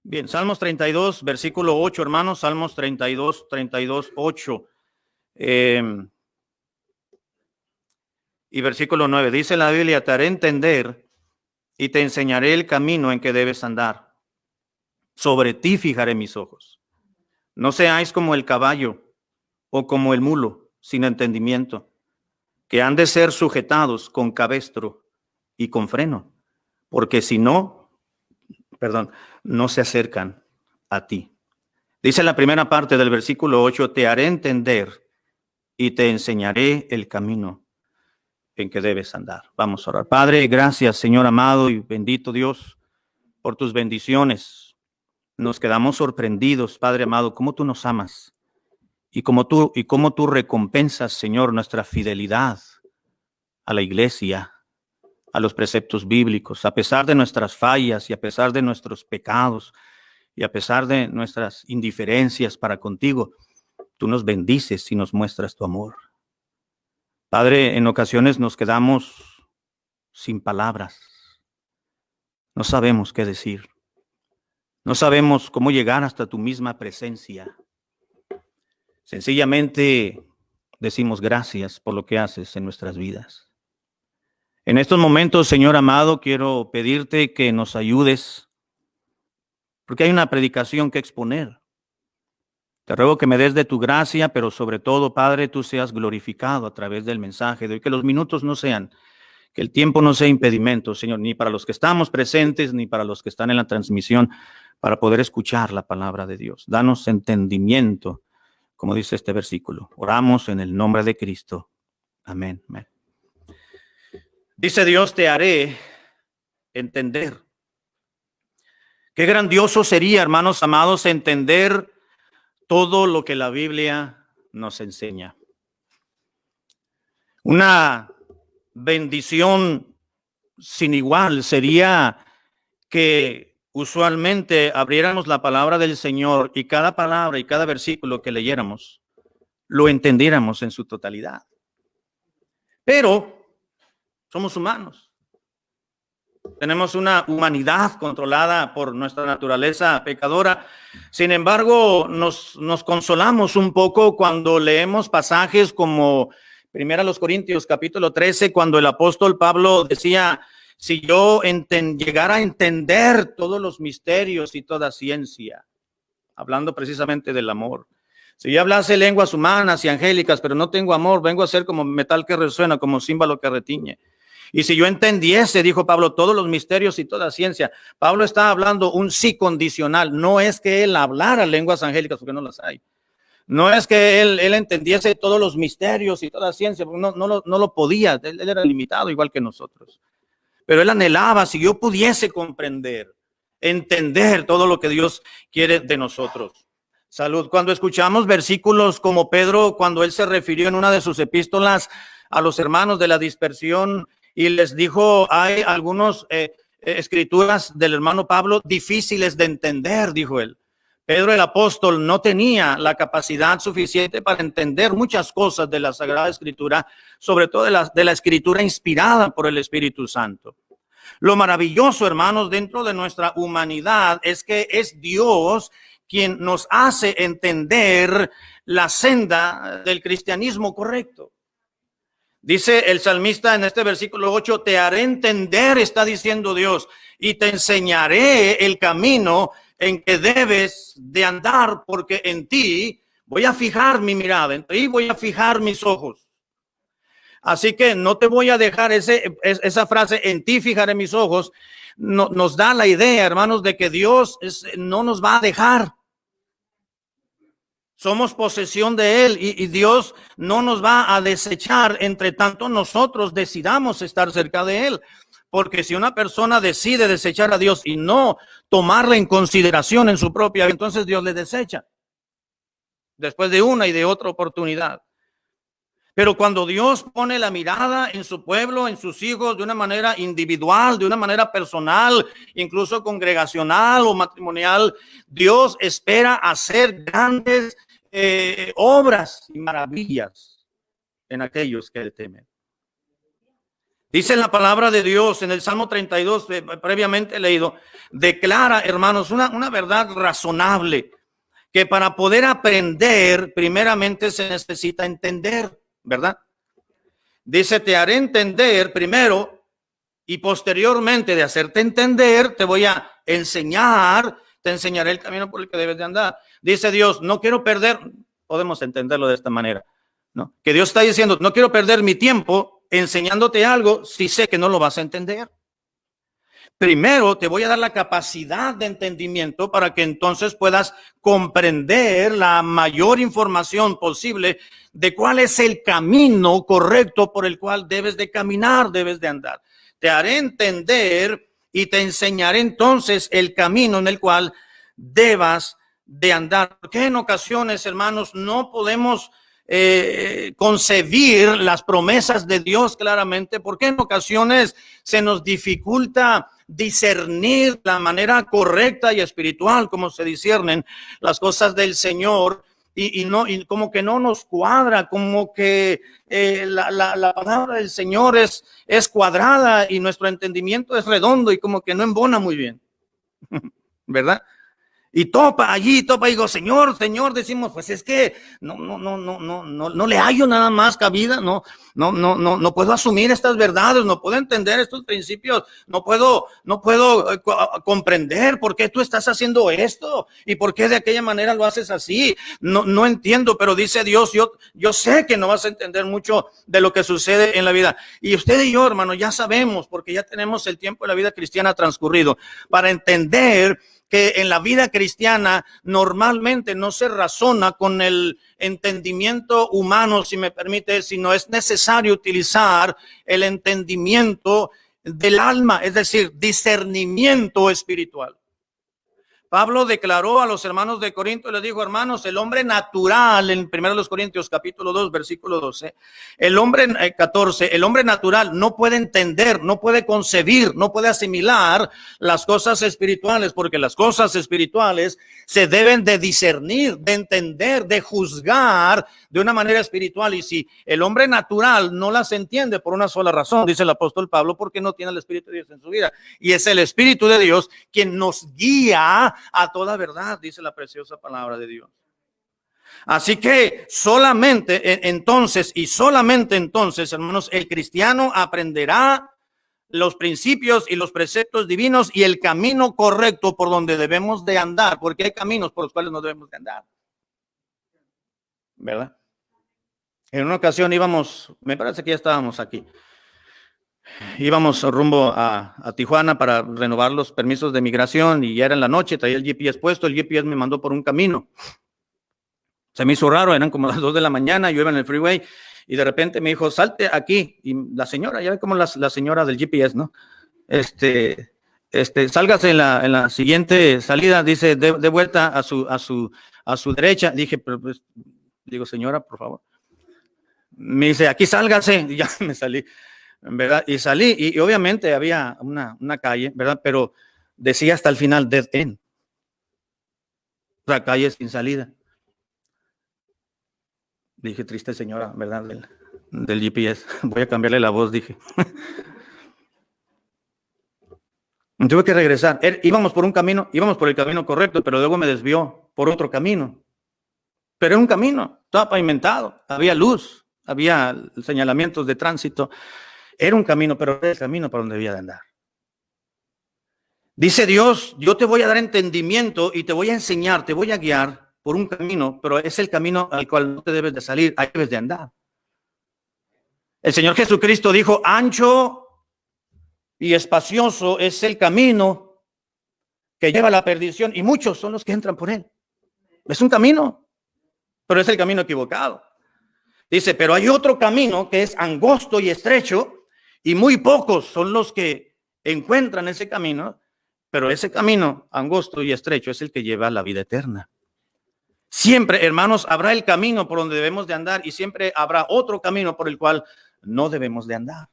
Bien, Salmos 32, versículo 8, hermanos, Salmos 32, 8. Y versículo 9, dice la Biblia, te haré entender y te enseñaré el camino en que debes andar. Sobre ti fijaré mis ojos. No seáis como el caballo o como el mulo, sin entendimiento, que han de ser sujetados con cabestro y con freno, porque si no, no se acercan a ti. Dice la primera parte del versículo 8, te haré entender y te enseñaré el camino en que debes andar. Vamos a orar. Padre, gracias, Señor amado y bendito Dios, por tus bendiciones. Nos quedamos sorprendidos, Padre amado, cómo tú nos amas y cómo tú recompensas, Señor, nuestra fidelidad a la iglesia, a los preceptos bíblicos, a pesar de nuestras fallas y a pesar de nuestros pecados y a pesar de nuestras indiferencias para contigo. Tú nos bendices y nos muestras tu amor. Padre, en ocasiones nos quedamos sin palabras. No sabemos qué decir. No sabemos cómo llegar hasta tu misma presencia. Sencillamente decimos gracias por lo que haces en nuestras vidas. En estos momentos, Señor amado, quiero pedirte que nos ayudes, porque hay una predicación que exponer. Te ruego que me des de tu gracia, pero sobre todo, Padre, tú seas glorificado a través del mensaje de hoy, que los minutos no sean, que el tiempo no sea impedimento, Señor, ni para los que estamos presentes, ni para los que están en la transmisión, para poder escuchar la palabra de Dios. Danos entendimiento, como dice este versículo. Oramos en el nombre de Cristo. Amén. Amén. Dice Dios, te haré entender. Qué grandioso sería, hermanos amados, entender todo lo que la Biblia nos enseña. Una bendición sin igual sería que usualmente abriéramos la palabra del Señor y cada palabra y cada versículo que leyéramos lo entendiéramos en su totalidad. Pero somos humanos. Tenemos una humanidad controlada por nuestra naturaleza pecadora. Sin embargo, nos consolamos un poco cuando leemos pasajes como 1 Corintios capítulo 13, cuando el apóstol Pablo decía, si yo llegara a entender todos los misterios y toda ciencia, hablando precisamente del amor. Si yo hablase lenguas humanas y angélicas, pero no tengo amor, vengo a ser como metal que resuena, como címbalo que retiñe. Y si yo entendiese, dijo Pablo, todos los misterios y toda ciencia. Pablo está hablando un sí condicional. No es que él hablara lenguas angélicas, porque no las hay. No es que él entendiese todos los misterios y toda ciencia, porque no lo podía. Él era limitado igual que nosotros. Pero él anhelaba, si yo pudiese comprender, entender todo lo que Dios quiere de nosotros. Salud. Cuando escuchamos versículos como Pedro, cuando él se refirió en una de sus epístolas a los hermanos de la dispersión y les dijo, hay algunas escrituras del hermano Pablo difíciles de entender, dijo él. Pedro el apóstol no tenía la capacidad suficiente para entender muchas cosas de la Sagrada Escritura, sobre todo de la Escritura inspirada por el Espíritu Santo. Lo maravilloso, hermanos, dentro de nuestra humanidad es que es Dios quien nos hace entender la senda del cristianismo correcto. Dice el salmista en este versículo 8, te haré entender, está diciendo Dios, y te enseñaré el camino en que debes de andar, porque en ti voy a fijar mi mirada, en ti voy a fijar mis ojos. Así que no te voy a dejar esa frase, en ti fijaré mis ojos, nos da la idea, hermanos, de que Dios no nos va a dejar. Somos posesión de Él y Dios no nos va a desechar entre tanto nosotros decidamos estar cerca de Él. Porque si una persona decide desechar a Dios y no tomarla en consideración en su propia vida, entonces Dios le desecha después de una y de otra oportunidad. Pero cuando Dios pone la mirada en su pueblo, en sus hijos, de una manera individual, de una manera personal, incluso congregacional o matrimonial, Dios espera hacer grandes obras y maravillas en aquellos que le temen. Dice la palabra de Dios en el Salmo 32, previamente leído, declara, hermanos, una verdad razonable, que para poder aprender, primeramente se necesita entender, ¿verdad? Dice, te haré entender primero y posteriormente de hacerte entender, te voy a enseñar, te enseñaré el camino por el que debes de andar. Dice Dios, no quiero perder, podemos entenderlo de esta manera, ¿no? Que Dios está diciendo, no quiero perder mi tiempo enseñándote algo si sé que no lo vas a entender. Primero te voy a dar la capacidad de entendimiento para que entonces puedas comprender la mayor información posible de cuál es el camino correcto por el cual debes de caminar, debes de andar. Te haré entender y te enseñaré entonces el camino en el cual debas de andar. Porque en ocasiones, hermanos, no podemos concebir las promesas de Dios claramente, porque en ocasiones se nos dificulta discernir la manera correcta y espiritual como se disciernen las cosas del Señor, y como que no nos cuadra, como que la palabra del Señor es cuadrada y nuestro entendimiento es redondo y como que no embona muy bien, ¿verdad? Y topa allí, topa, digo, Señor, decimos, pues es que no le hallo nada más cabida, no puedo asumir estas verdades, no puedo entender estos principios, no puedo comprender por qué tú estás haciendo esto y por qué de aquella manera lo haces así. No entiendo, pero dice Dios, yo sé que no vas a entender mucho de lo que sucede en la vida. Y usted y yo, hermano, ya sabemos, porque ya tenemos el tiempo de la vida cristiana transcurrido, para entender que en la vida cristiana normalmente no se razona con el entendimiento humano, si me permite, sino es necesario utilizar el entendimiento del alma, es decir, discernimiento espiritual. Pablo declaró a los hermanos de Corinto y les dijo, hermanos, el hombre natural, en 1 Corintios capítulo 2, versículo 12, el hombre 14, el hombre natural no puede entender, no puede concebir, no puede asimilar las cosas espirituales, porque las cosas espirituales se deben de discernir, de entender, de juzgar de una manera espiritual. Y si el hombre natural no las entiende por una sola razón, dice el apóstol Pablo, porque no tiene el Espíritu de Dios en su vida. Y es el Espíritu de Dios quien nos guía a toda verdad, dice la preciosa palabra de Dios. Así que solamente entonces, hermanos, el cristiano aprenderá los principios y los preceptos divinos y el camino correcto por donde debemos de andar, porque hay caminos por los cuales no debemos de andar, ¿verdad? En una ocasión me parece que ya estábamos aquí, íbamos rumbo a Tijuana para renovar los permisos de migración y ya era en la noche, traía el GPS puesto, el GPS me mandó por un camino. Se me hizo raro, eran como las 2 de la mañana, yo iba en el freeway y de repente me dijo, salte aquí. Y la señora, ya ve como la señora del GPS, ¿no? Sálgase en la siguiente salida, dice, de vuelta a su derecha. Dije, pero pues, digo, señora, por favor. Me dice, aquí sálgase. Y ya me salí, ¿verdad? Y salí y obviamente había una calle, ¿verdad? Pero decía hasta el final, dead end. Otra calle sin salida. Dije, triste señora, ¿verdad? Del GPS. Voy a cambiarle la voz, dije. Tuve que regresar. Íbamos por el camino correcto, pero luego me desvió por otro camino. Pero era un camino, estaba pavimentado, había luz, había señalamientos de tránsito. Era un camino, pero era el camino para donde debía de andar. Dice Dios, yo te voy a dar entendimiento y te voy a enseñar, te voy a guiar por un camino, pero es el camino al cual no te debes de salir, ahí debes de andar. El Señor Jesucristo dijo, ancho y espacioso es el camino que lleva a la perdición y muchos son los que entran por él. Es un camino, pero es el camino equivocado. Dice, pero hay otro camino que es angosto y estrecho y muy pocos son los que encuentran ese camino, pero ese camino angosto y estrecho es el que lleva a la vida eterna. Siempre, hermanos, habrá el camino por donde debemos de andar y siempre habrá otro camino por el cual no debemos de andar.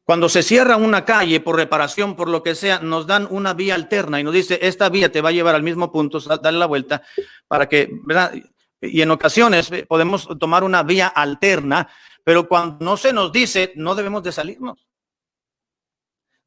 Cuando se cierra una calle por reparación, por lo que sea, nos dan una vía alterna y nos dice, esta vía te va a llevar al mismo punto, dale la vuelta para que, ¿verdad? Y en ocasiones podemos tomar una vía alterna, pero cuando no se nos dice, no debemos de salirnos.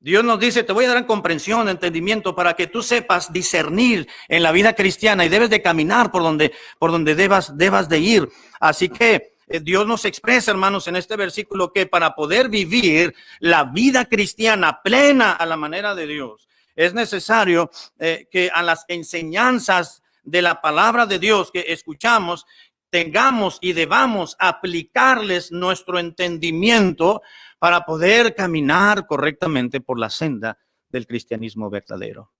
Dios nos dice, te voy a dar comprensión, entendimiento, para que tú sepas discernir en la vida cristiana y debes de caminar por donde debas de ir. Así que Dios nos expresa, hermanos, en este versículo que para poder vivir la vida cristiana plena a la manera de Dios, es necesario que a las enseñanzas de la palabra de Dios que escuchamos, tengamos y debamos aplicarles nuestro entendimiento para poder caminar correctamente por la senda del cristianismo verdadero.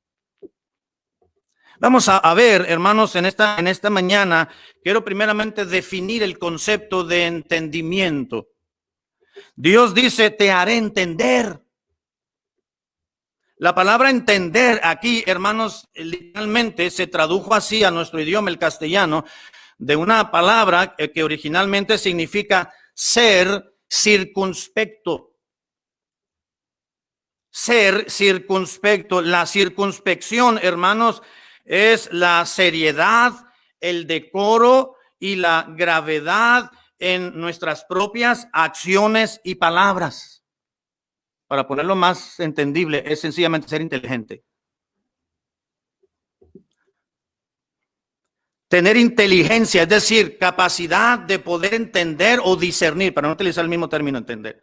Vamos a ver, hermanos, en esta mañana, quiero primeramente definir el concepto de entendimiento. Dios dice, te haré entender. La palabra entender aquí, hermanos, literalmente se tradujo así a nuestro idioma, el castellano, de una palabra que originalmente significa ser circunspecto. Ser circunspecto. La circunspección, hermanos, es la seriedad, el decoro y la gravedad en nuestras propias acciones y palabras. Para ponerlo más entendible, es sencillamente ser inteligente. Tener inteligencia, es decir, capacidad de poder entender o discernir, para no utilizar el mismo término entender.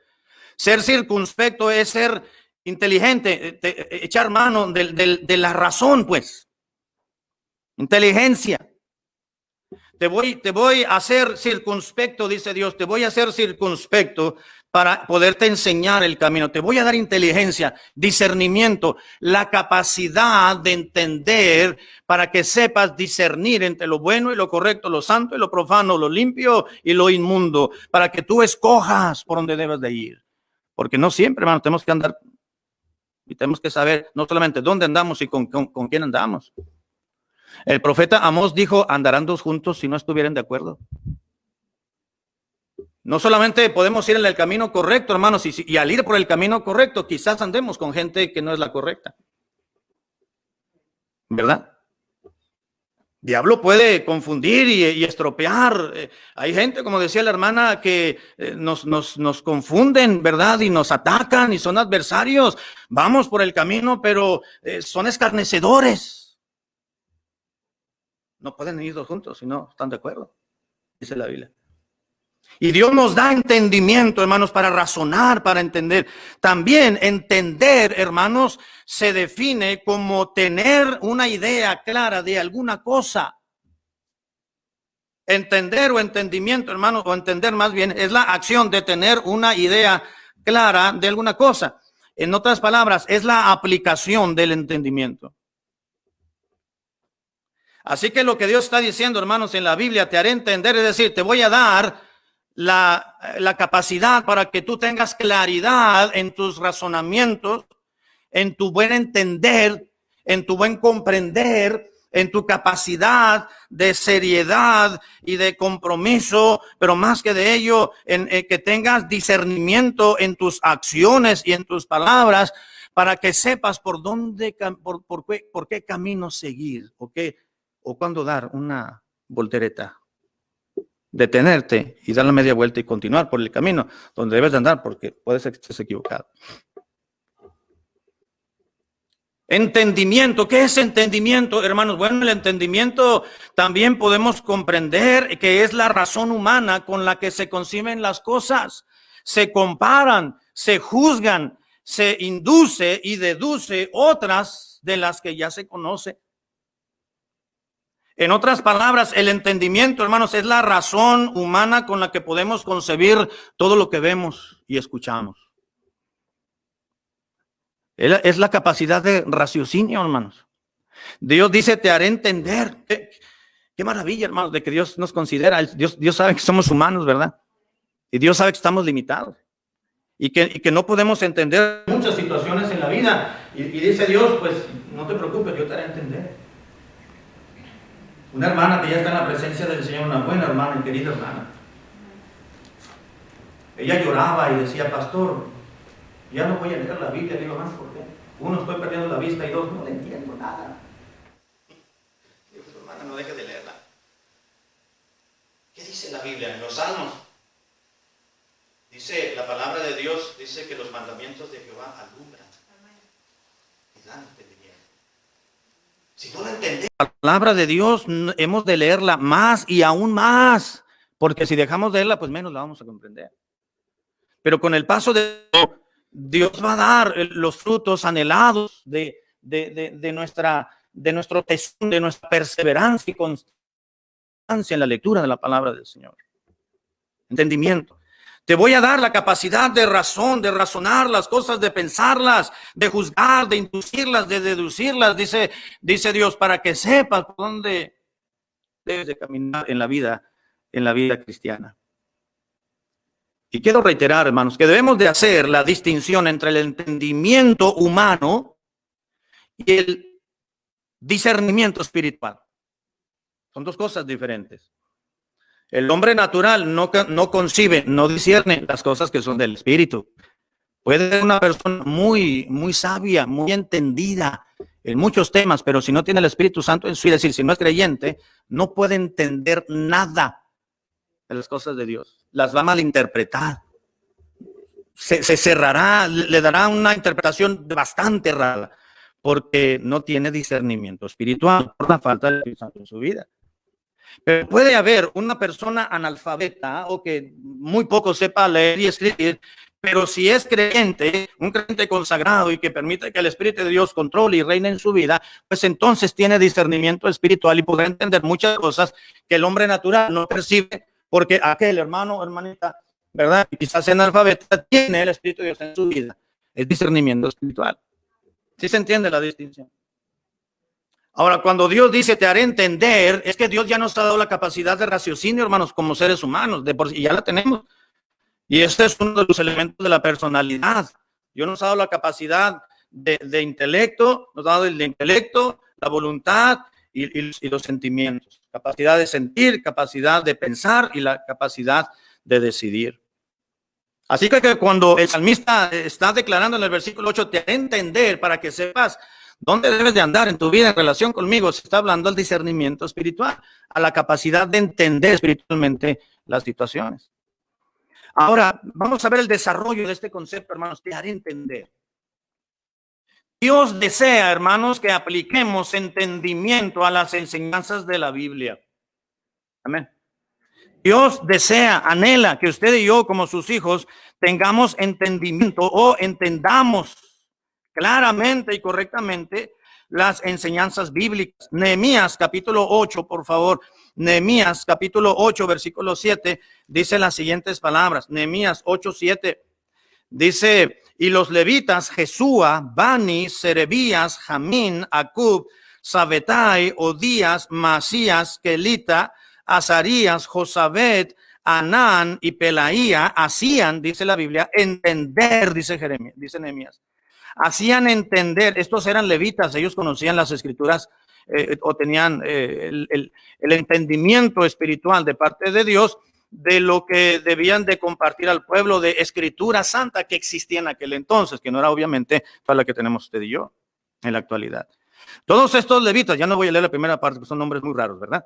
Ser circunspecto es ser inteligente, echar mano de la razón, pues. Inteligencia. Te voy a hacer circunspecto, dice Dios, te voy a hacer circunspecto para poderte enseñar el camino. Te voy a dar inteligencia, discernimiento, la capacidad de entender para que sepas discernir entre lo bueno y lo correcto, lo santo y lo profano, lo limpio y lo inmundo, para que tú escojas por donde debes de ir. Porque no siempre, hermano, tenemos que andar y tenemos que saber no solamente dónde andamos y con quién andamos. El profeta Amós dijo, andarán dos juntos si no estuvieran de acuerdo. No solamente podemos ir en el camino correcto, hermanos, y al ir por el camino correcto, quizás andemos con gente que no es la correcta. ¿Verdad? Diablo puede confundir y estropear. Hay gente, como decía la hermana, que nos confunden, ¿verdad? Y nos atacan y son adversarios. Vamos por el camino, pero son escarnecedores. No pueden ir dos juntos si no están de acuerdo, dice la Biblia. Y Dios nos da entendimiento, hermanos, para razonar, para entender. También entender, hermanos, se define como tener una idea clara de alguna cosa. Entender o entendimiento, hermanos, o entender más bien, es la acción de tener una idea clara de alguna cosa. En otras palabras, es la aplicación del entendimiento. Así que lo que Dios está diciendo, hermanos, en la Biblia, te haré entender, es decir, te voy a dar la capacidad para que tú tengas claridad en tus razonamientos, en tu buen entender, en tu buen comprender, en tu capacidad de seriedad y de compromiso, pero más que de ello, en que tengas discernimiento en tus acciones y en tus palabras, para que sepas por dónde, por qué camino seguir, o cuándo dar una voltereta. Detenerte y dar la media vuelta y continuar por el camino donde debes de andar, porque puede ser que estés equivocado. Entendimiento. ¿Qué es entendimiento, hermanos? Bueno, el entendimiento también podemos comprender que es la razón humana con la que se conciben las cosas. Se comparan, se juzgan, se induce y deduce otras de las que ya se conoce. En otras palabras, el entendimiento, hermanos, es la razón humana con la que podemos concebir todo lo que vemos y escuchamos. Es la capacidad de raciocinio, hermanos. Dios dice, te haré entender. Qué maravilla, hermanos, de que Dios nos considera. Dios sabe que somos humanos, ¿verdad? Y Dios sabe que estamos limitados. Y que no podemos entender muchas situaciones en la vida. Y dice Dios, pues no te preocupes, yo te haré entender. Una hermana que ya está en la presencia del Señor, una buena hermana y querida hermana. Ella lloraba y decía, pastor, ya no voy a leer la Biblia. Digo, hermano, ¿por qué? Uno, estoy perdiendo la vista, y dos, no le entiendo nada. Digo, hermana, no deje de leerla. Biblia, en los Salmos. Dice la palabra de Dios, dice que los mandamientos de Jehová alumbran y dan entendimiento. Si no la entendemos, la palabra de Dios hemos de leerla más y aún más, porque si dejamos de leerla, pues menos la vamos a comprender. Pero con el paso de Dios va a dar los frutos anhelados de nuestro tesón, de nuestra perseverancia y constancia en la lectura de la palabra del Señor. Entendimiento. Te voy a dar la capacidad de razón, de razonar las cosas, de pensarlas, de juzgar, de inducirlas, de deducirlas, dice Dios, para que sepas por dónde debes de caminar en la vida cristiana. Y quiero reiterar, hermanos, que debemos de hacer la distinción entre el entendimiento humano y el discernimiento espiritual. Son dos cosas diferentes. El hombre natural no concibe, no discierne las cosas que son del espíritu. Puede ser una persona muy, muy sabia, muy entendida en muchos temas, pero si no tiene el Espíritu Santo en su vida, es decir, si no es creyente, no puede entender nada de las cosas de Dios. Las va a malinterpretar. Se cerrará, le dará una interpretación bastante rara, porque no tiene discernimiento espiritual por la falta del Espíritu Santo en su vida. Pero puede haber una persona analfabeta o que muy poco sepa leer y escribir, pero si es creyente, un creyente consagrado y que permite que el Espíritu de Dios controle y reine en su vida, pues entonces tiene discernimiento espiritual y podrá entender muchas cosas que el hombre natural no percibe, porque aquel hermano, hermanita, ¿verdad? Quizás analfabeta, tiene el Espíritu de Dios en su vida. Es discernimiento espiritual. ¿Sí se entiende la distinción? Ahora, cuando Dios dice te haré entender, es que Dios ya nos ha dado la capacidad de raciocinio, hermanos, como seres humanos, de por sí ya la tenemos. Y este es uno de los elementos de la personalidad. Dios nos ha dado la capacidad de intelecto, nos ha dado el intelecto, la voluntad y los sentimientos. Capacidad de sentir, capacidad de pensar y la capacidad de decidir. Así que cuando el salmista está declarando en el versículo 8, te haré entender para que sepas ¿dónde debes de andar en tu vida en relación conmigo? Se está hablando del discernimiento espiritual, a la capacidad de entender espiritualmente las situaciones. Ahora, vamos a ver el desarrollo de este concepto, hermanos, te haré entender. Dios desea, hermanos, que apliquemos entendimiento a las enseñanzas de la Biblia. Amén. Dios desea, anhela que usted y yo, como sus hijos, tengamos entendimiento o entendamos claramente y correctamente las enseñanzas bíblicas. Nehemías capítulo 8, por favor. Nehemías capítulo 8, versículo 7, dice las siguientes palabras. Nehemías 8, 7. Dice, y los levitas, Jesúa, Bani, Serebías, Jamín, Acub, Sabetai, Odías, Masías, Kelita, Azarías, Josabet, Anán y Pelaía, hacían, dice la Biblia, entender, dice Nehemías. Hacían entender, estos eran levitas, ellos conocían las escrituras o tenían el entendimiento espiritual de parte de Dios de lo que debían de compartir al pueblo de escritura santa que existía en aquel entonces, que no era obviamente para la que tenemos usted y yo en la actualidad. Todos estos levitas, ya no voy a leer la primera parte, que son nombres muy raros, ¿verdad?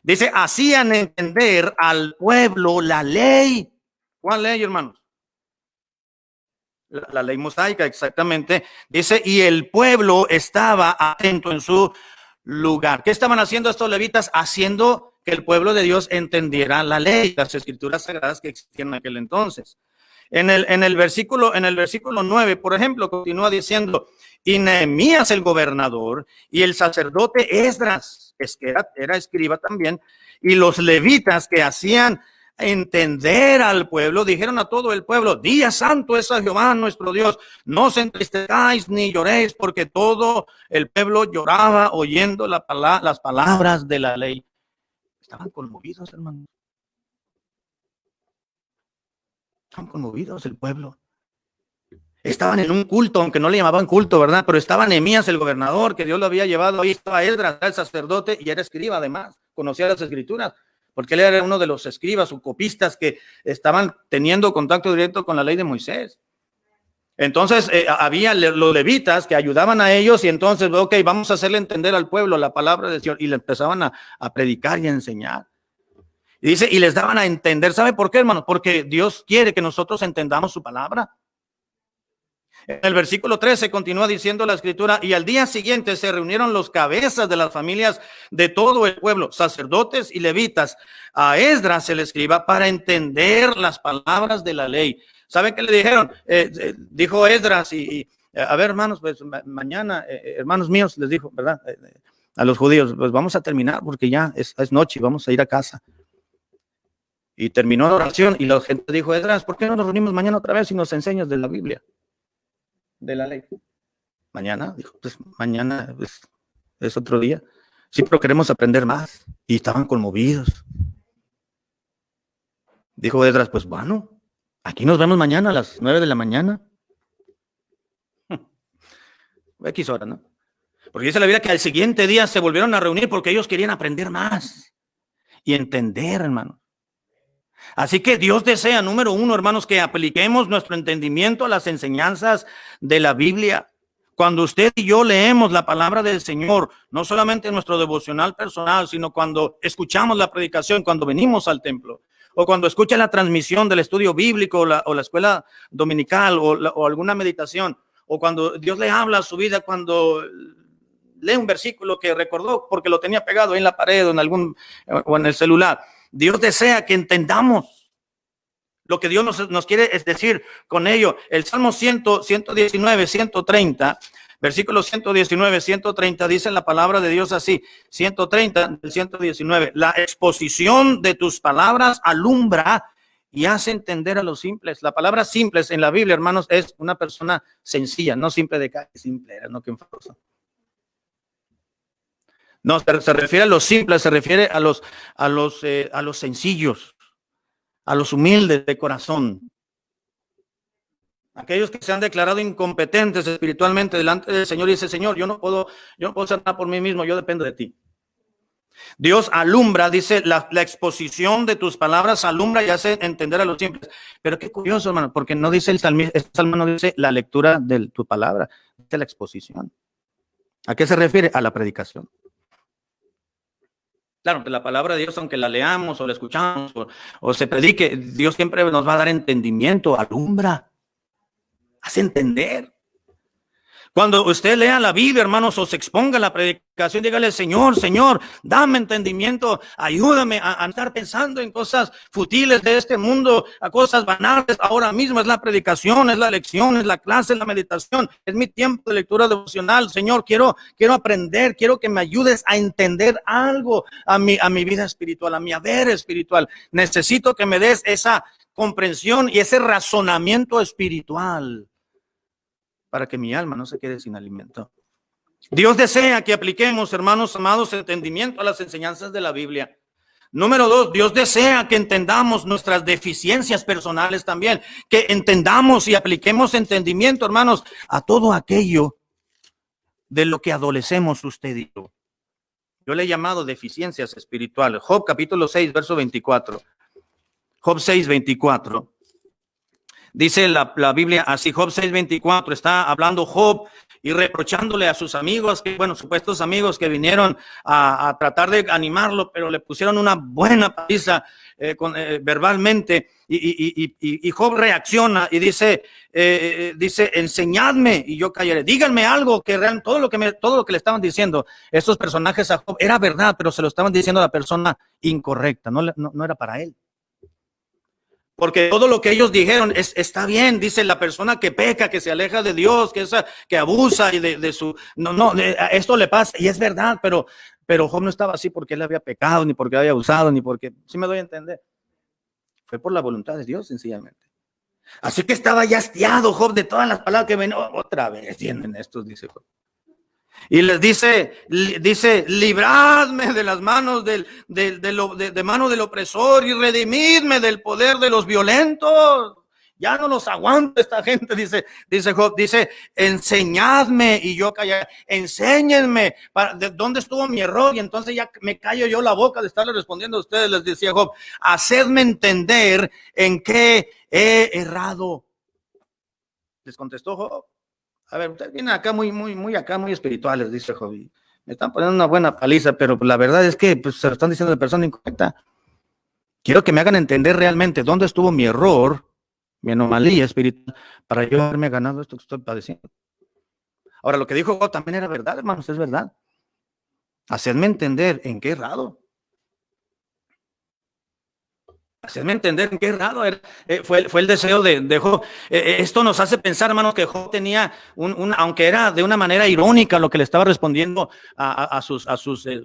Dice, hacían entender al pueblo la ley. ¿Cuál ley, hermanos? La ley mosaica, exactamente. Dice, y el pueblo estaba atento en su lugar. ¿Qué estaban haciendo estos levitas? Haciendo que el pueblo de Dios entendiera la ley, las escrituras sagradas que existían en aquel entonces. En el versículo 9, por ejemplo, continúa diciendo, y Nehemías el gobernador y el sacerdote Esdras, es que era escriba también, y los levitas que hacían entender al pueblo, dijeron a todo el pueblo, día santo es a Jehová nuestro Dios, no os entristezcáis ni lloréis, porque todo el pueblo lloraba oyendo las palabras de la ley. Estaban conmovidos, hermanos. Estaban conmovidos el pueblo. Estaban en un culto, aunque no le llamaban culto, ¿verdad? Pero estaba Nehemías, el gobernador, que Dios lo había llevado. Ahí estaba Esdras, el sacerdote, y era escriba además. Conocía las escrituras, porque él era uno de los escribas o copistas que estaban teniendo contacto directo con la ley de Moisés. Entonces, había los levitas que ayudaban a ellos y entonces, ok, vamos a hacerle entender al pueblo la palabra del Señor. Y le empezaban a predicar y a enseñar. Y dice, y les daban a entender. ¿Sabe por qué, hermanos? Porque Dios quiere que nosotros entendamos su palabra. En el versículo 13 continúa diciendo la escritura, y al día siguiente se reunieron los cabezas de las familias de todo el pueblo, sacerdotes y levitas, a Esdras el escriba, para entender las palabras de la ley. ¿Saben qué le dijeron? Dijo Esdras a ver, hermanos, pues mañana, hermanos míos, les dijo, ¿verdad? A los judíos, pues vamos a terminar porque ya es noche y vamos a ir a casa. Y terminó la oración y la gente dijo, Esdras, ¿por qué no nos reunimos mañana otra vez y nos enseñas de la Biblia? De la ley. Mañana, dijo, pues mañana es otro día. Sí, pero queremos aprender más. Y estaban conmovidos. Dijo Esdras, pues bueno, aquí nos vemos mañana a las 9 de la mañana. X hora, ¿no? Porque dice la Biblia que al siguiente día se volvieron a reunir porque ellos querían aprender más y entender, hermano. Así que Dios desea, número uno, hermanos, que apliquemos nuestro entendimiento a las enseñanzas de la Biblia. Cuando usted y yo leemos la palabra del Señor, no solamente en nuestro devocional personal, sino cuando escuchamos la predicación, cuando venimos al templo, o cuando escucha la transmisión del estudio bíblico o la escuela dominical o alguna meditación, o cuando Dios le habla a su vida, cuando lee un versículo que recordó porque lo tenía pegado en la pared o en el celular. Dios desea que entendamos lo que Dios nos quiere decir con ello. El Salmo 119, 130, versículo 119, 130, dice la palabra de Dios así, 130, 119, la exposición de tus palabras alumbra y hace entender a los simples. La palabra simples en la Biblia, hermanos, es una persona sencilla, no simple de calle, simple, no que enfadosa. No, se refiere a los simples, se refiere a los sencillos, a los humildes de corazón. Aquellos que se han declarado incompetentes espiritualmente delante del Señor y dice, Señor, yo no puedo hacer nada por mí mismo, yo dependo de ti. Dios alumbra, dice, la exposición de tus palabras alumbra y hace entender a los simples. Pero qué curioso, hermano, porque no dice este salmo no dice la lectura de tu palabra, dice la exposición. ¿A qué se refiere? A la predicación. Claro, que la palabra de Dios, aunque la leamos o la escuchamos o se predique, Dios siempre nos va a dar entendimiento, alumbra, hace entender. Cuando usted lea la Biblia, hermanos, o se exponga la predicación, dígale, Señor, dame entendimiento, ayúdame a estar pensando en cosas futiles de este mundo, a cosas banales. Ahora mismo es la predicación, es la lección, es la clase, es la meditación, es mi tiempo de lectura devocional. Señor, quiero aprender, quiero que me ayudes a entender algo a mi vida espiritual, a mi haber espiritual. Necesito que me des esa comprensión y ese razonamiento espiritual, para que mi alma no se quede sin alimento. Dios desea que apliquemos, hermanos amados, entendimiento a las enseñanzas de la Biblia. Número 2, Dios desea que entendamos nuestras deficiencias personales también, que entendamos y apliquemos entendimiento, hermanos, a todo aquello de lo que adolecemos usted y yo. Yo le he llamado deficiencias espirituales. Job capítulo 6, verso 24. Job 6, 24. Dice la Biblia así, Job 6:24, está hablando Job y reprochándole a sus amigos, supuestos amigos que vinieron a tratar de animarlo, pero le pusieron una buena paliza verbalmente, y Job reacciona y dice, enseñadme y yo callaré, díganme algo que real, todo lo que le estaban diciendo estos personajes a Job era verdad, pero se lo estaban diciendo a la persona incorrecta, no era para él. Porque todo lo que ellos dijeron está bien, dice la persona que peca, que se aleja de Dios, que abusa y de su... esto le pasa, y es verdad, pero Job no estaba así porque él había pecado, ni porque había abusado, ni porque... ¿Sí me doy a entender? Fue por la voluntad de Dios, sencillamente. Así que estaba ya hastiado Job de todas las palabras que ven. Otra vez tienen estos, dice Job. Y les dice, libradme de las manos de mano del opresor y redimidme del poder de los violentos. Ya no los aguanto esta gente, dice Job, dice, enseñadme y yo callaré, enséñenme de dónde estuvo mi error y entonces ya me callo yo la boca de estarle respondiendo a ustedes, les decía Job, hacedme entender en qué he errado. Les contestó Job. A ver, ustedes vienen acá muy espirituales, dice Job. Me están poniendo una buena paliza, pero la verdad es que se lo están diciendo de persona incorrecta. Quiero que me hagan entender realmente dónde estuvo mi error, mi anomalía espiritual, para yo haberme ganado esto que estoy padeciendo. Ahora, lo que dijo Job también era verdad, hermanos, es verdad. Hacedme entender en qué errado. Hacedme entender en qué errado fue el deseo de Job. Esto nos hace pensar, hermanos, que Job tenía, aunque era de una manera irónica lo que le estaba respondiendo a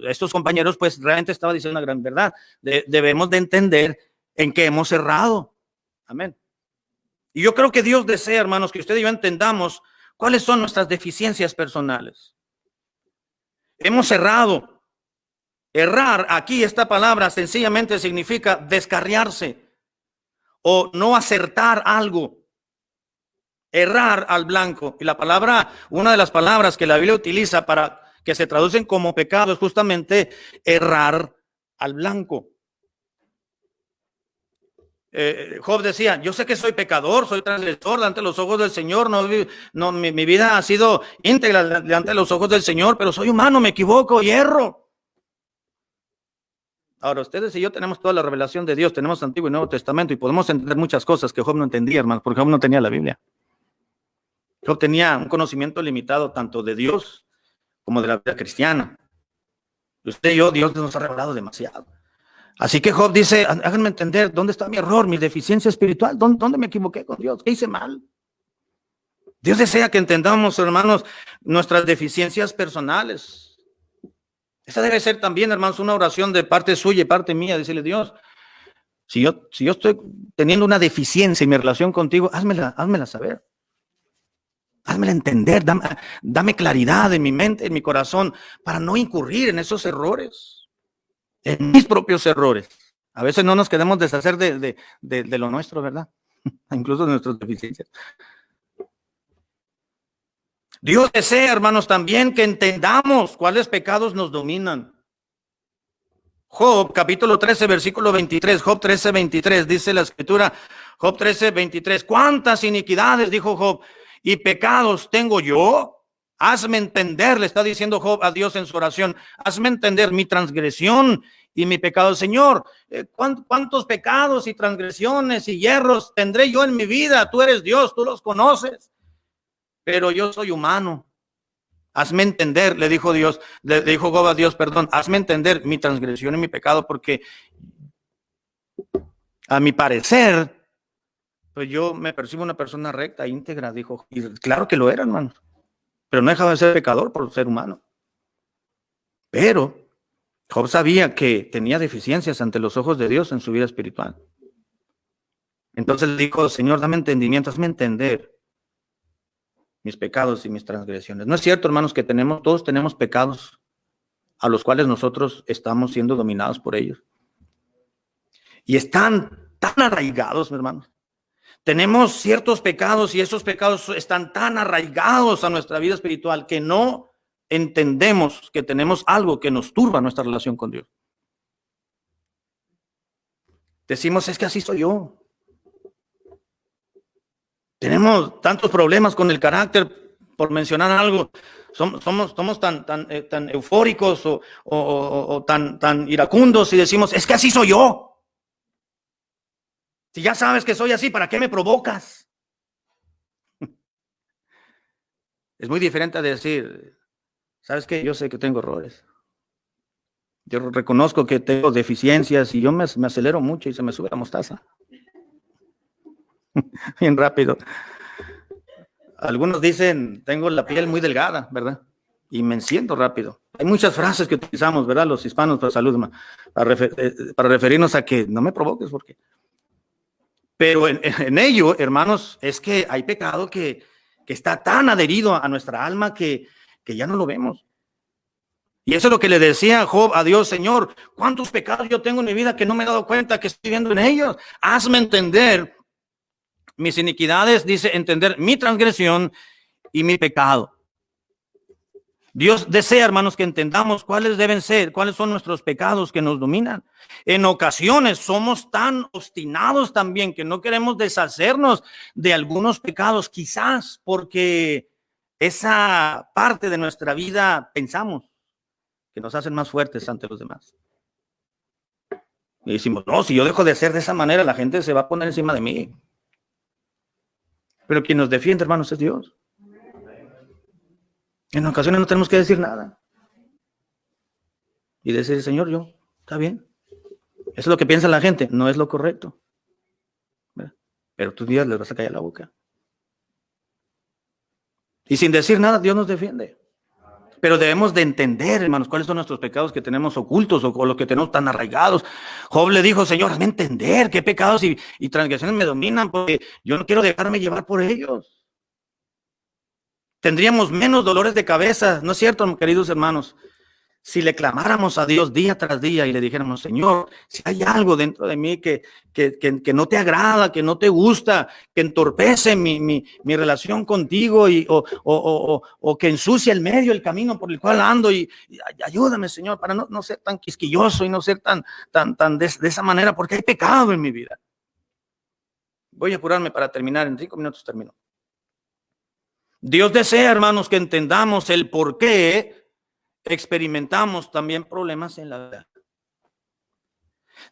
estos compañeros, pues realmente estaba diciendo una gran verdad. Debemos de entender en qué hemos errado. Amén. Y yo creo que Dios desea, hermanos, que usted y yo entendamos cuáles son nuestras deficiencias personales. Hemos errado. Errar, aquí esta palabra sencillamente significa descarriarse o no acertar algo. Errar al blanco. Y la palabra, una de las palabras que la Biblia utiliza para que se traducen como pecado es justamente errar al blanco. Job decía, yo sé que soy pecador, soy transgresor delante de los ojos del Señor, mi vida ha sido íntegra delante de los ojos del Señor, pero soy humano, me equivoco, hierro. Ahora, ustedes y yo tenemos toda la revelación de Dios, tenemos Antiguo y Nuevo Testamento y podemos entender muchas cosas que Job no entendía, hermano, porque Job no tenía la Biblia. Job tenía un conocimiento limitado tanto de Dios como de la vida cristiana. Usted y yo, Dios nos ha revelado demasiado. Así que Job dice, háganme entender dónde está mi error, mi deficiencia espiritual, dónde me equivoqué con Dios, qué hice mal. Dios desea que entendamos, hermanos, nuestras deficiencias personales. Esa debe ser también, hermanos, una oración de parte suya y parte mía, decirle, Dios, si yo estoy teniendo una deficiencia en mi relación contigo, házmela saber. Házmela entender, dame claridad en mi mente, en mi corazón, para no incurrir en esos errores, en mis propios errores. A veces no nos queremos deshacer de lo nuestro, ¿verdad? Incluso de nuestras deficiencias. Dios desea, hermanos, también que entendamos cuáles pecados nos dominan. Job, capítulo 13, versículo 23, Job 13, 23, dice la escritura, Job 13, 23, ¿cuántas iniquidades, dijo Job, y pecados tengo yo? Hazme entender, le está diciendo Job a Dios en su oración, hazme entender mi transgresión y mi pecado. Señor, ¿cuántos pecados y transgresiones y hierros tendré yo en mi vida? Tú eres Dios, tú los conoces, pero yo soy humano. Hazme entender, le dijo Job a Dios, perdón, hazme entender mi transgresión y mi pecado, porque a mi parecer, pues yo me percibo una persona recta, íntegra, dijo. Y claro que lo era, hermano, pero no dejaba de ser pecador por ser humano. Pero Job sabía que tenía deficiencias ante los ojos de Dios en su vida espiritual. Entonces le dijo, Señor, dame entendimiento, hazme entender mis pecados y mis transgresiones. No es cierto, hermanos, que todos tenemos pecados a los cuales nosotros estamos siendo dominados por ellos. Y están tan arraigados, hermanos. Tenemos ciertos pecados y esos pecados están tan arraigados a nuestra vida espiritual que no entendemos que tenemos algo que nos turba nuestra relación con Dios. Decimos, es que así soy yo. Tenemos tantos problemas con el carácter, por mencionar algo. Somos tan eufóricos o tan iracundos y decimos, es que así soy yo. Si ya sabes que soy así, ¿para qué me provocas? Es muy diferente a decir, ¿sabes qué? Yo sé que tengo errores. Yo reconozco que tengo deficiencias y yo me acelero mucho y se me sube la mostaza. Bien rápido. Algunos dicen, tengo la piel muy delgada, ¿verdad? Y me enciendo rápido. Hay muchas frases que utilizamos, ¿verdad? Los hispanos para salud, para referirnos a que no me provoques, porque. Pero en ello, hermanos, es que hay pecado que está tan adherido a nuestra alma que ya no lo vemos. Y eso es lo que le decía Job a Dios, Señor, ¿cuántos pecados yo tengo en mi vida que no me he dado cuenta que estoy viendo en ellos? Hazme entender mis iniquidades, dice, entender mi transgresión y mi pecado. Dios desea, hermanos, que entendamos cuáles son nuestros pecados que nos dominan. En ocasiones somos tan obstinados también que no queremos deshacernos de algunos pecados, quizás porque esa parte de nuestra vida pensamos que nos hacen más fuertes ante los demás. Y decimos, no, si yo dejo de ser de esa manera, la gente se va a poner encima de mí. Pero quien nos defiende, hermanos, es Dios. En ocasiones no tenemos que decir nada. Y decir, Señor, yo, está bien. Eso es lo que piensa la gente, no es lo correcto. ¿Verdad? Pero tus días les vas a callar la boca. Y sin decir nada, Dios nos defiende. Pero debemos de entender, hermanos, cuáles son nuestros pecados que tenemos ocultos o los que tenemos tan arraigados. Job le dijo, Señor, hazme entender qué pecados y transgresiones me dominan, porque yo no quiero dejarme llevar por ellos. Tendríamos menos dolores de cabeza, ¿no es cierto, queridos hermanos? Si le clamáramos a Dios día tras día y le dijéramos, Señor, si hay algo dentro de mí que no te agrada, que no te gusta, que entorpece mi relación contigo o que ensucia el medio, el camino por el cual ando y ayúdame, Señor, para no ser tan quisquilloso y no ser tan de esa manera, porque hay pecado en mi vida. Voy a apurarme para terminar, en 5 minutos termino. Dios desea, hermanos, que entendamos el por qué experimentamos también problemas en la vida.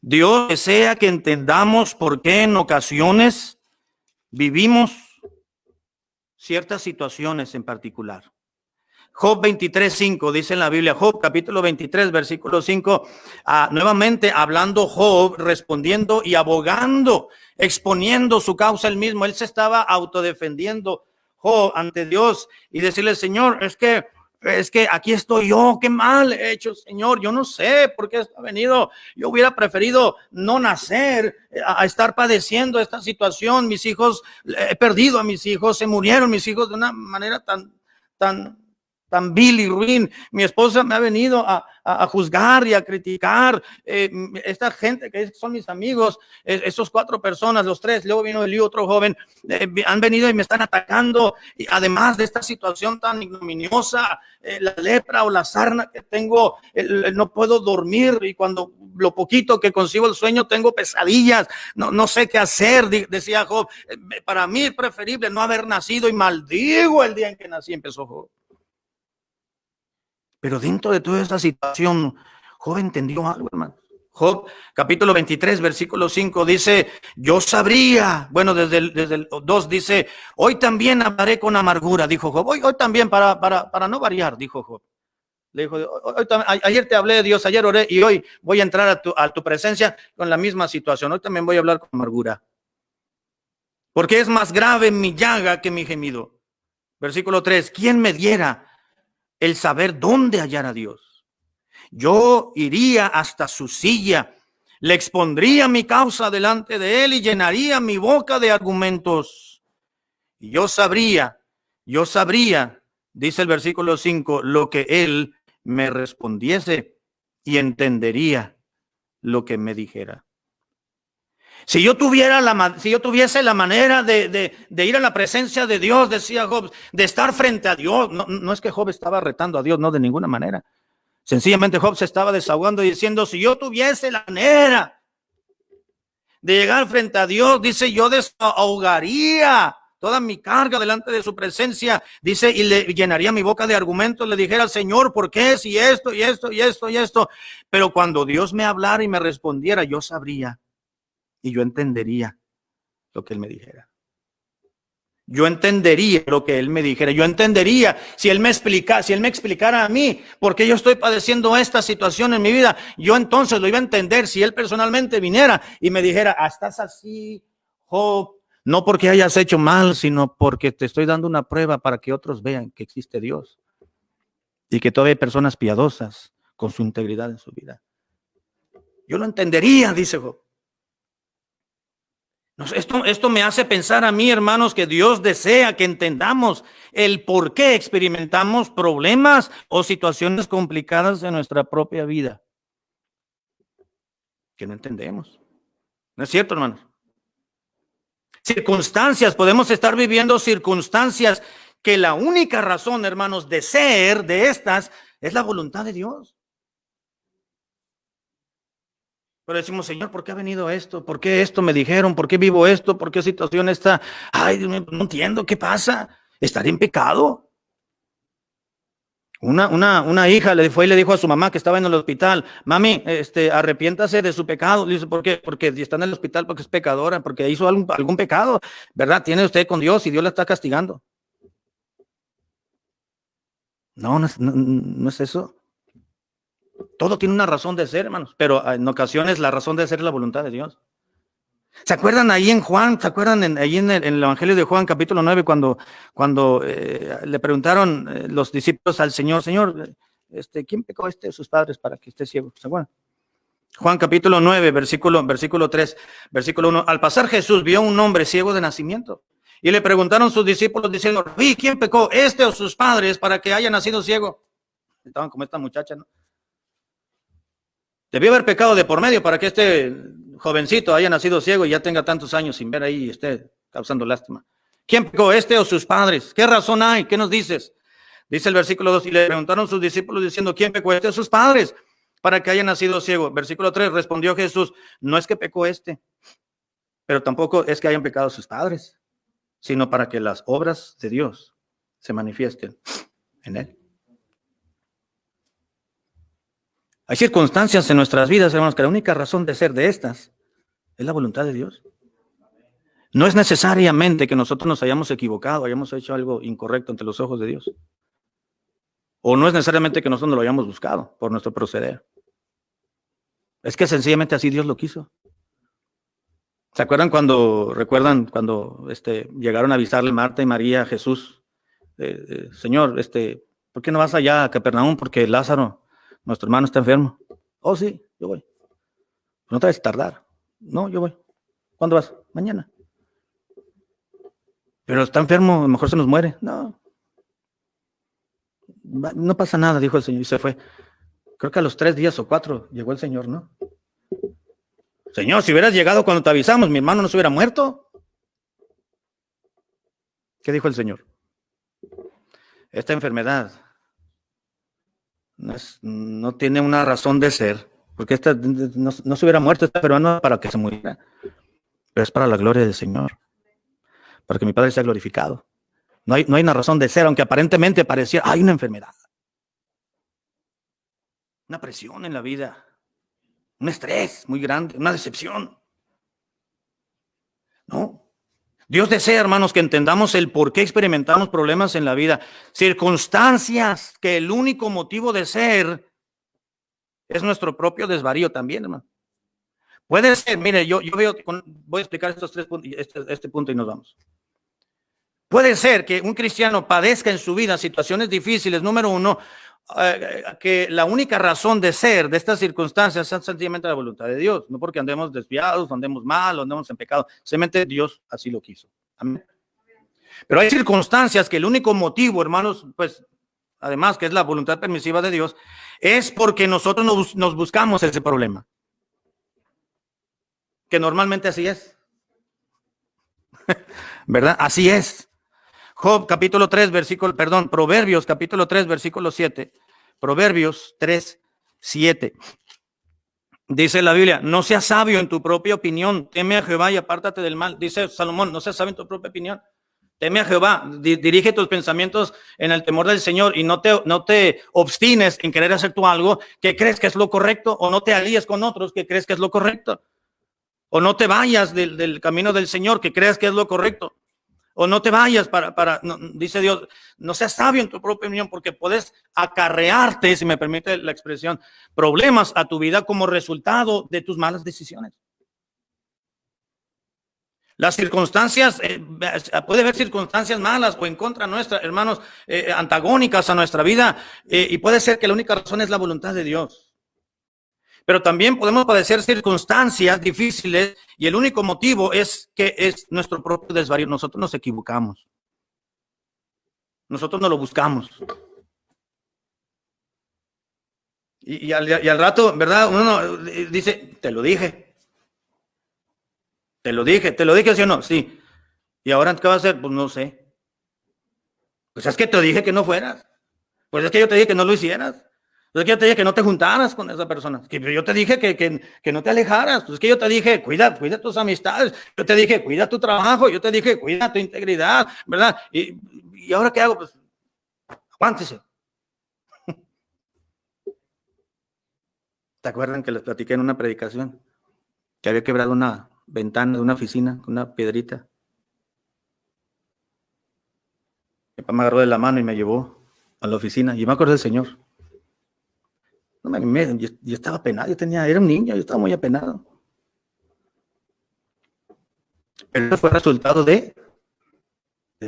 Dios desea que entendamos por qué en ocasiones vivimos ciertas situaciones en particular. Job 23:5 dice en la Biblia, Job capítulo 23, versículo 5, nuevamente hablando Job, respondiendo y abogando, exponiendo su causa él mismo. Él se estaba autodefendiendo, Job, ante Dios y decirle, Señor, es que aquí estoy yo, qué mal he hecho, Señor, yo no sé por qué está venido, yo hubiera preferido no nacer, a estar padeciendo esta situación, mis hijos, he perdido a mis hijos, se murieron mis hijos de una manera tan vil y ruin, mi esposa me ha venido a juzgar y a criticar, esta gente que son mis amigos, esos 4 personas, los 3, luego vino Elío, otro joven, han venido y me están atacando, y además de esta situación tan ignominiosa, la lepra o la sarna que tengo, no puedo dormir y cuando lo poquito que concibo el sueño tengo pesadillas, no sé qué hacer, decía Job, para mí es preferible no haber nacido y maldigo el día en que nací, empezó Job. Pero dentro de toda esa situación, Job entendió algo, hermano. Job, capítulo 23, versículo 5, dice, yo sabría, bueno, desde el 2 dice, hoy también hablaré con amargura, dijo Job, hoy también para no variar, dijo Job. Le dijo, ayer te hablé de Dios, ayer oré y hoy voy a entrar a tu presencia con la misma situación, hoy también voy a hablar con amargura. Porque es más grave mi llaga que mi gemido. Versículo 3, ¿quién me diera el saber dónde hallar a Dios? Yo iría hasta su silla, le expondría mi causa delante de él y llenaría mi boca de argumentos. Y yo sabría, dice el versículo 5, lo que él me respondiese y entendería lo que me dijera. Si yo tuviese la manera de ir a la presencia de Dios, decía Job, de estar frente a Dios, no es que Job estaba retando a Dios, no, de ninguna manera. Sencillamente Job se estaba desahogando y diciendo, si yo tuviese la manera de llegar frente a Dios, dice, yo desahogaría toda mi carga delante de su presencia, dice, y le llenaría mi boca de argumentos, le dijera al Señor, ¿por qué? Si esto y esto y esto y esto. Pero cuando Dios me hablara y me respondiera, yo sabría. Y yo entendería lo que él me dijera. Yo entendería lo que él me dijera. Yo entendería si él me explicara a mí por qué yo estoy padeciendo esta situación en mi vida. Yo entonces lo iba a entender si él personalmente viniera y me dijera, estás así, Job, no porque hayas hecho mal, sino porque te estoy dando una prueba para que otros vean que existe Dios y que todavía hay personas piadosas con su integridad en su vida. Yo lo entendería, dice Job. Esto me hace pensar a mí, hermanos, que Dios desea que entendamos el por qué experimentamos problemas o situaciones complicadas en nuestra propia vida. Que no entendemos. ¿No es cierto, hermanos? Circunstancias, podemos estar viviendo circunstancias que la única razón, hermanos, de ser de estas es la voluntad de Dios. Pero decimos, Señor, ¿por qué ha venido esto? ¿Por qué esto me dijeron? ¿Por qué vivo esto? ¿Por qué situación está? Ay, no entiendo, ¿qué pasa? ¿Estaré en pecado? Una hija le fue y le dijo a su mamá que estaba en el hospital: mami, arrepiéntase de su pecado. Le dice: ¿por qué? Porque está en el hospital porque es pecadora, porque hizo algún pecado, ¿verdad? Tiene usted con Dios y Dios la está castigando. No es eso. Todo tiene una razón de ser, hermanos, pero en ocasiones la razón de ser es la voluntad de Dios. ¿Se acuerdan ahí en Juan? ¿Se acuerdan ahí en el Evangelio de Juan, capítulo 9, cuando le preguntaron los discípulos al Señor: Señor, ¿quién pecó de sus padres para que esté ciego? ¿Se acuerdan? Juan capítulo 9, versículo 3, versículo 1. Al pasar Jesús vio un hombre ciego de nacimiento y le preguntaron sus discípulos diciendo: ¿y quién pecó, o sus padres, para que haya nacido ciego? Estaban como esta muchacha, ¿no? Debió haber pecado de por medio para que este jovencito haya nacido ciego y ya tenga tantos años sin ver ahí y esté causando lástima. ¿Quién pecó, o sus padres? ¿Qué razón hay? ¿Qué nos dices? Dice el versículo 2, y le preguntaron sus discípulos diciendo: ¿quién pecó, o sus padres, para que haya nacido ciego? Versículo 3, respondió Jesús: no es que pecó pero tampoco es que hayan pecado sus padres, sino para que las obras de Dios se manifiesten en él. Hay circunstancias en nuestras vidas, hermanos, que la única razón de ser de estas es la voluntad de Dios. No es necesariamente que nosotros nos hayamos equivocado, hayamos hecho algo incorrecto ante los ojos de Dios. O no es necesariamente que nosotros no lo hayamos buscado por nuestro proceder. Es que sencillamente así Dios lo quiso. ¿Se acuerdan cuando llegaron a avisarle Marta y María a Jesús? Señor, ¿por qué no vas allá a Capernaum? Porque Lázaro, nuestro hermano, está enfermo. Oh, sí, yo voy. No te vas a tardar. No, yo voy. ¿Cuándo vas? Mañana. Pero está enfermo, a lo mejor se nos muere. No pasa nada, dijo el Señor, y se fue. Creo que a los 3 días o 4 llegó el Señor, ¿no? Señor, si hubieras llegado cuando te avisamos, mi hermano no se hubiera muerto. ¿Qué dijo el Señor? Esta enfermedad no tiene una razón de ser, porque no se hubiera muerto esta enfermedad para que se muriera, pero es para la gloria del Señor, para que mi Padre sea glorificado. No hay una razón de ser, aunque aparentemente pareciera, hay una enfermedad, una presión en la vida, un estrés muy grande, una decepción. No. Dios desea, hermanos, que entendamos el por qué experimentamos problemas en la vida, circunstancias que el único motivo de ser es nuestro propio desvarío también, hermano. Puede ser, mire, yo veo, voy a explicar estos 3 puntos, este punto y nos vamos. Puede ser que un cristiano padezca en su vida situaciones difíciles, número 1, que la única razón de ser de estas circunstancias es sencillamente la voluntad de Dios, no porque andemos desviados, andemos mal, andemos en pecado, simplemente Dios así lo quiso. Amén. Pero hay circunstancias que el único motivo, hermanos, pues, además que es la voluntad permisiva de Dios, es porque nosotros nos buscamos ese problema. Que normalmente así es. ¿Verdad? Así es. Proverbios capítulo 3, versículo 7. Proverbios 3, 7. Dice la Biblia: no seas sabio en tu propia opinión, teme a Jehová y apártate del mal. Dice Salomón: no seas sabio en tu propia opinión, teme a Jehová, dirige tus pensamientos en el temor del Señor y no te obstines en querer hacer tú algo que crees que es lo correcto, o no te alíes con otros que crees que es lo correcto, o no te vayas del camino del Señor que creas que es lo correcto. O no te vayas dice Dios, no seas sabio en tu propia opinión, porque puedes acarrearte, si me permite la expresión, problemas a tu vida como resultado de tus malas decisiones. Las circunstancias, puede haber circunstancias malas o en contra nuestra, hermanos, antagónicas a nuestra vida, y puede ser que la única razón es la voluntad de Dios. Pero también podemos padecer circunstancias difíciles y el único motivo es que es nuestro propio desvarío. Nosotros nos equivocamos. Nosotros no lo buscamos. Y al rato, ¿verdad? Uno dice: te lo dije. ¿Te lo dije, sí o no? Sí. ¿Y ahora qué va a hacer? Pues no sé. Pues es que te dije que no fueras. Pues es que yo te dije que no lo hicieras. Pues es que yo te dije que no te juntaras con esa persona. Que yo te dije que no te alejaras. Pues es que yo te dije, cuida tus amistades. Yo te dije, cuida tu trabajo. Yo te dije, cuida tu integridad, ¿verdad? ¿Y ahora qué hago? Pues aguántese. ¿Se acuerdan que les platiqué en una predicación? Que había quebrado una ventana de una oficina con una piedrita. Mi papá me agarró de la mano y me llevó a la oficina. Y me acordé del Señor. No yo estaba apenado, era un niño, yo estaba muy apenado. Pero eso fue resultado de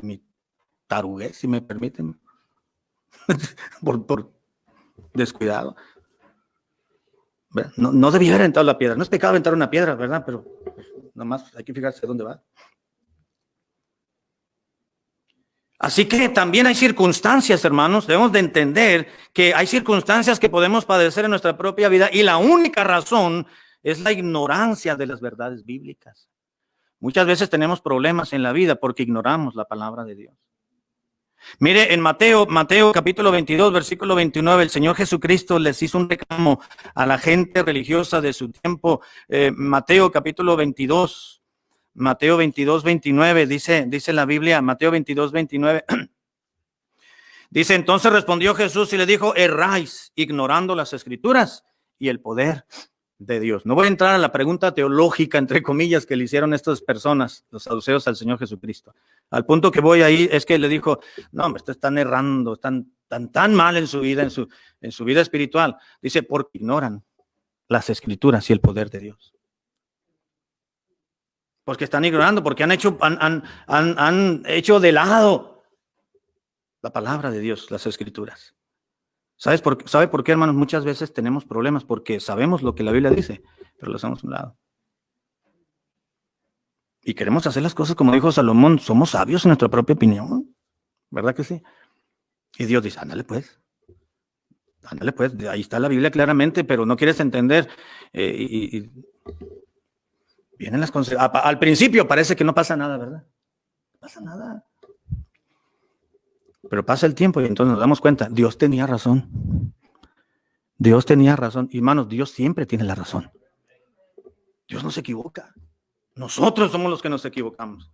mi taruguez, si me permiten, por descuidado. No debía haber aventado la piedra. No es pecado aventar una piedra, ¿verdad? Pero nomás hay que fijarse dónde va. Así que también hay circunstancias, hermanos. Debemos de entender que hay circunstancias que podemos padecer en nuestra propia vida y la única razón es la ignorancia de las verdades bíblicas. Muchas veces tenemos problemas en la vida porque ignoramos la palabra de Dios. Mire, en Mateo capítulo 22, versículo 29, el Señor Jesucristo les hizo un reclamo a la gente religiosa de su tiempo. Mateo capítulo 22, 29, dice la Biblia, Mateo 22, 29. Dice, entonces respondió Jesús y le dijo, erráis ignorando las escrituras y el poder de Dios. No voy a entrar a la pregunta teológica, entre comillas, que le hicieron estas personas, los saduceos, al Señor Jesucristo. Al punto que voy ahí es que le dijo, no, hombre, están errando, están tan mal en su vida, en su vida espiritual. Dice, porque ignoran las escrituras y el poder de Dios. Porque están ignorando, porque han hecho de lado la palabra de Dios, las escrituras. ¿Sabe por qué, hermanos? Muchas veces tenemos problemas porque sabemos lo que la Biblia dice, pero lo hacemos a un lado. Y queremos hacer las cosas como dijo Salomón, somos sabios en nuestra propia opinión, ¿verdad que sí? Y Dios dice, ándale pues, ahí está la Biblia claramente, pero no quieres entender. Vienen las consecuencias. Al principio parece que no pasa nada, ¿verdad? No pasa nada. Pero pasa el tiempo y entonces nos damos cuenta, Dios tenía razón. Dios tenía razón. Hermanos, Dios siempre tiene la razón. Dios no se equivoca. Nosotros somos los que nos equivocamos.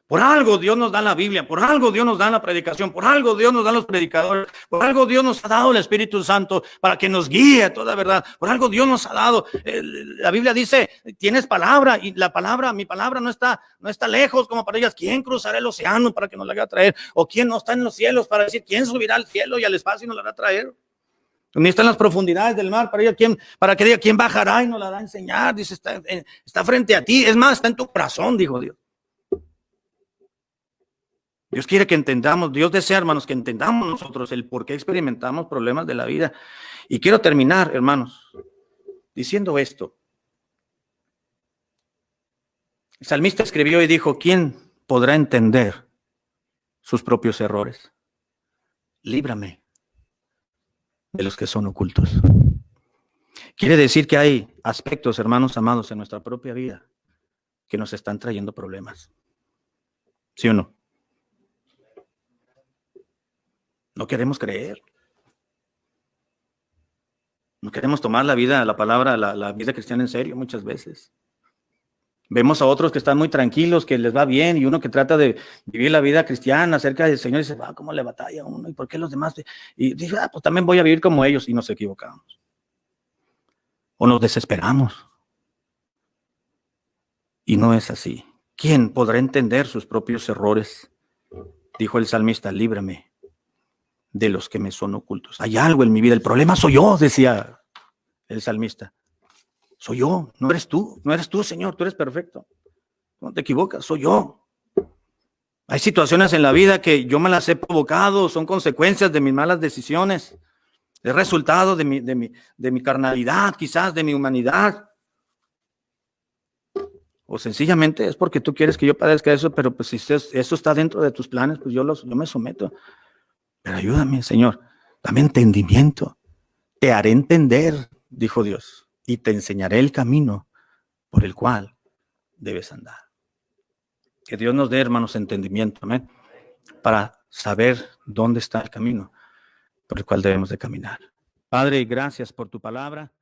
Por algo Dios nos da la Biblia, por algo Dios nos da la predicación, por algo Dios nos da los predicadores, por algo Dios nos ha dado el Espíritu Santo para que nos guíe a toda verdad, por algo Dios nos ha dado. La Biblia dice, tienes palabra y mi palabra no está lejos como para ellas. ¿Quién cruzará el océano para que nos la haga traer? ¿O quién no está en los cielos para decir, quién subirá al cielo y al espacio y nos la hará traer? Ni está en las profundidades del mar para que diga, ¿quién bajará y nos la hará enseñar? Dice, está frente a ti, es más, está en tu corazón, dijo Dios. Dios quiere que entendamos, Dios desea, hermanos, que entendamos nosotros el por qué experimentamos problemas de la vida. Y quiero terminar, hermanos, diciendo esto. El salmista escribió y dijo, ¿quién podrá entender sus propios errores? Líbrame de los que son ocultos. Quiere decir que hay aspectos, hermanos amados, en nuestra propia vida que nos están trayendo problemas. ¿Sí o no? No queremos creer. No queremos tomar la vida cristiana en serio muchas veces. Vemos a otros que están muy tranquilos, que les va bien, y uno que trata de vivir la vida cristiana cerca del Señor y dice, ¿cómo le batalla uno? ¿Y por qué los demás? Y dice, pues también voy a vivir como ellos, y nos equivocamos. O nos desesperamos. Y no es así. ¿Quién podrá entender sus propios errores? Dijo el salmista, líbrame de los que me son ocultos. Hay algo en mi vida, el problema soy yo, decía el salmista. Soy yo, no eres tú, Señor, tú eres perfecto. No te equivocas, soy yo. Hay situaciones en la vida que yo me las he provocado, son consecuencias de mis malas decisiones, es resultado de mi carnalidad, quizás de mi humanidad. O sencillamente es porque tú quieres que yo padezca eso, pero pues si eso está dentro de tus planes, pues yo me someto. Pero ayúdame, Señor, dame entendimiento. Te haré entender, dijo Dios, y te enseñaré el camino por el cual debes andar. Que Dios nos dé, hermanos, entendimiento, amén, para saber dónde está el camino por el cual debemos de caminar. Padre, gracias por tu palabra.